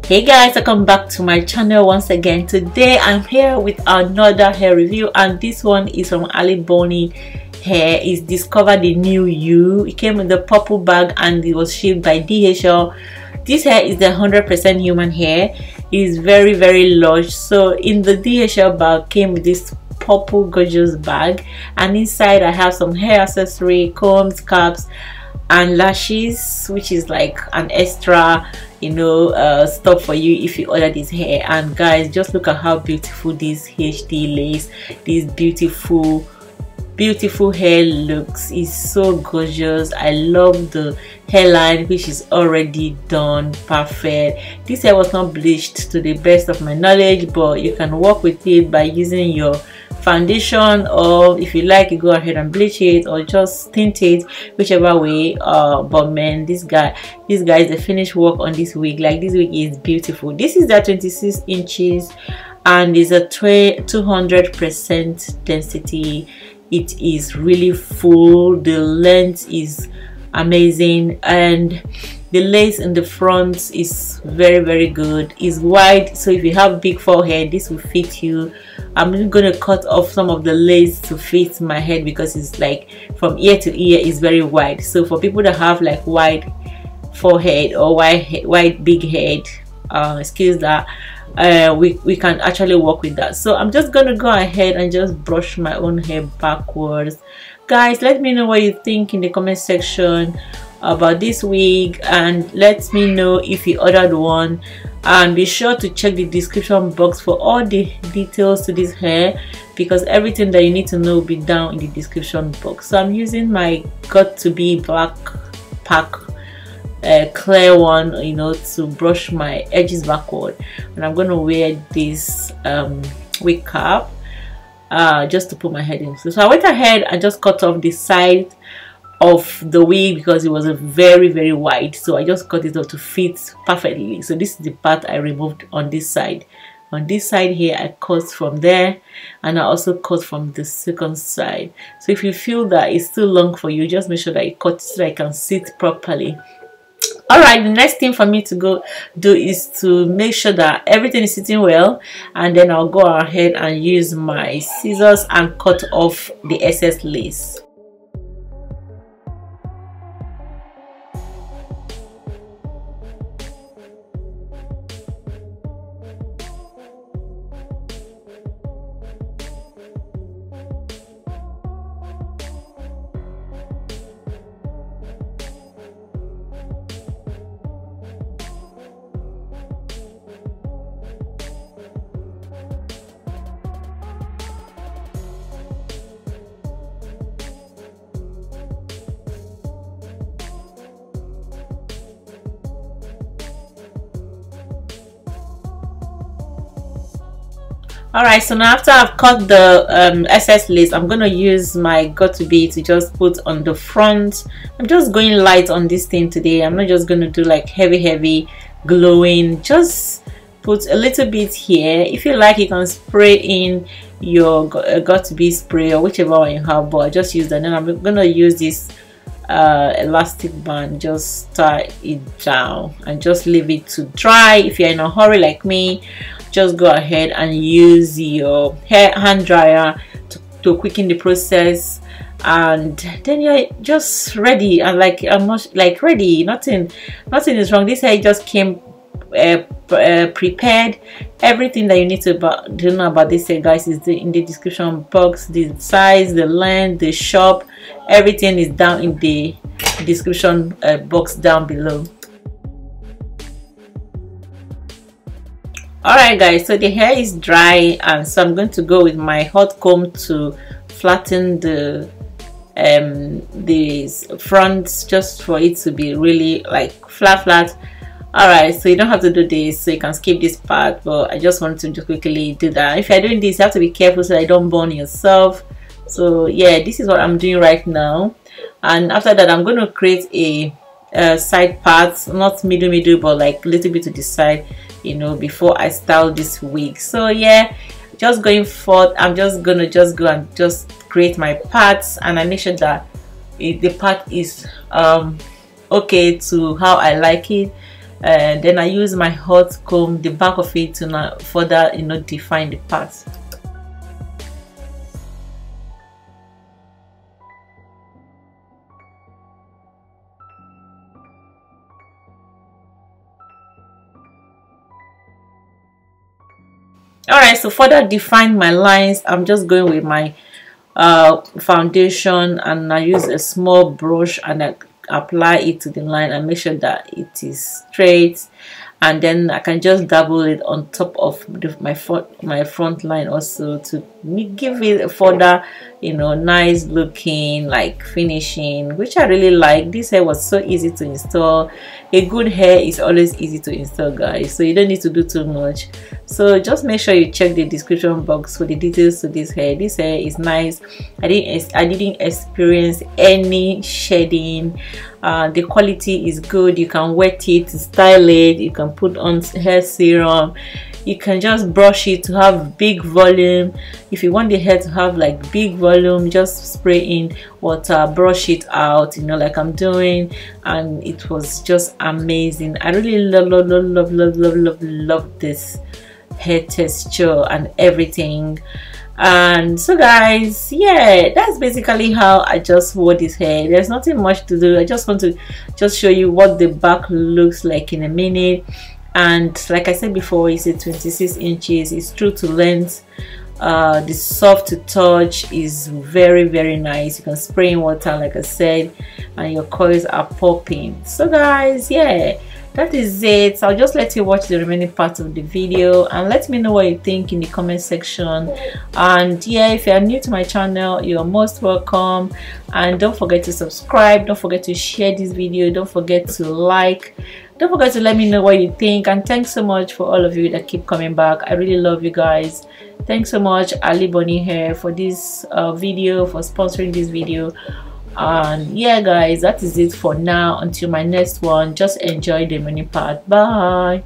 Hey guys, welcome back to my channel once again. Today I'm here with another hair review, and this one is from Alibonnie Hair. It's discovered the new you. It came in the purple bag and it was shipped by DHL. This hair is the 100% human hair. It's very lush. So in the DHL bag came with this purple gorgeous bag, and inside I have some hair accessory, combs, caps and lashes, which is like an extra, you know, stuff for you if you order this hair. And guys, just look at how beautiful this HD lace, this beautiful hair looks. It's so gorgeous. I love the hairline, which is already done perfect. This hair was not bleached to the best of my knowledge, but you can work with it by using your foundation, or if you like, you go ahead and bleach it or just tint it, whichever way. But man, this guy is the finished work on this wig. Like, this wig is beautiful. This is the 26 inches and is a 200% density. It is really full. The length is amazing, and the lace in the front is very good. It's wide, so if you have big forehead, this will fit you. I'm going to cut off some of the lace to fit my head because it's like from ear to ear is very wide. So for people that have like wide forehead or wide big head, excuse that, we can actually work with that. So I'm just gonna go ahead and just brush my own hair backwards. Guys, let me know what you think in the comment section about this wig, and let me know if you ordered one, and be sure to check the description box for all the details to this hair, because everything that you need to know will be down in the description box. So I'm using my Got To Be black pack clear one, you know, to brush my edges backward. And I'm gonna wear this wig cap just to put my head in. So I went ahead and just cut off the side of the wig because it was a very wide, so I just cut it off to fit perfectly. So this is the part I removed on this side. On this side here, I cut from there, and I also cut from the second side. So if you feel that it's too long for you, just make sure that you cut so that I can sit properly. Alright, the next thing for me to go do is to make sure that everything is sitting well, and then I'll go ahead and use my scissors and cut off the excess lace. Alright, so now after I've cut the excess lace, I'm going to use my Got To Be to just put on the front. I'm just going light on this thing today. I'm not just going to do like heavy glowing. Just put a little bit here. If you like, you can spray in your Got To Be spray or whichever one you have, but I just use that. And then I'm going to use this elastic band, just tie it down and just leave it to dry. If you're in a hurry like me, just go ahead and use your hand dryer to quicken the process, and then you're just ready. And like ready, nothing is wrong. This hair just came prepared. Everything that you need to know about this hair, guys, is in the description box. The size, the length, the shop, everything is down in the description box down below. Alright guys, so the hair is dry, and so I'm going to go with my hot comb to flatten the front, just for it to be really like flat. Alright, so you don't have to do this, so you can skip this part, but I just want to just quickly do that. If you're doing this, you have to be careful so that you don't burn yourself. So yeah, this is what I'm doing right now, and after that I'm going to create a side part, not middle, but like a little bit to the side, you know, before I style this wig. So yeah, just going forward, I'm just gonna go and just create my parts, and I make sure that the part is okay to how I like it. and then I use my hot comb, the back of it, to now further, you know, define the parts. Alright, so further define my lines, I'm just going with my foundation, and I use a small brush and I apply it to the line and make sure that it is straight, and then I can just double it on top of my front line also to give it a further, you know, nice looking like finishing, which I really like. This hair was so easy to install. A good hair is always easy to install, guys, so you don't need to do too much. So just make sure you check the description box for the details to this hair. This hair is nice. I didn't experience any shedding. The quality is good. You can wet it, style it, you can put on hair serum, you can just brush it to have big volume. If you want the hair to have like big volume, just spray in water, brush it out, you know, like I'm doing, and it was just amazing. I really love this hair texture and everything. And so guys, yeah, that's basically how I just wore this hair. There's nothing much to do. I just want to show you what the back looks like in a minute. And like I said before, it's a 26 inches. It's true to length. The soft to touch is very nice. You can spray in water, like I said, and your coils are popping. So guys, yeah, that is it. I'll just let you watch the remaining part of the video and let me know what you think in the comment section. And yeah, if you are new to my channel, you're most welcome, and don't forget to subscribe, don't forget to share this video, don't forget to like, don't forget to let me know what you think. And thanks so much for all of you that keep coming back. I really love you guys. Thanks so much, Alibonnie Hair, for this video, for sponsoring this video. And yeah guys, that is it for now. Until my next one, just enjoy the mini part. Bye.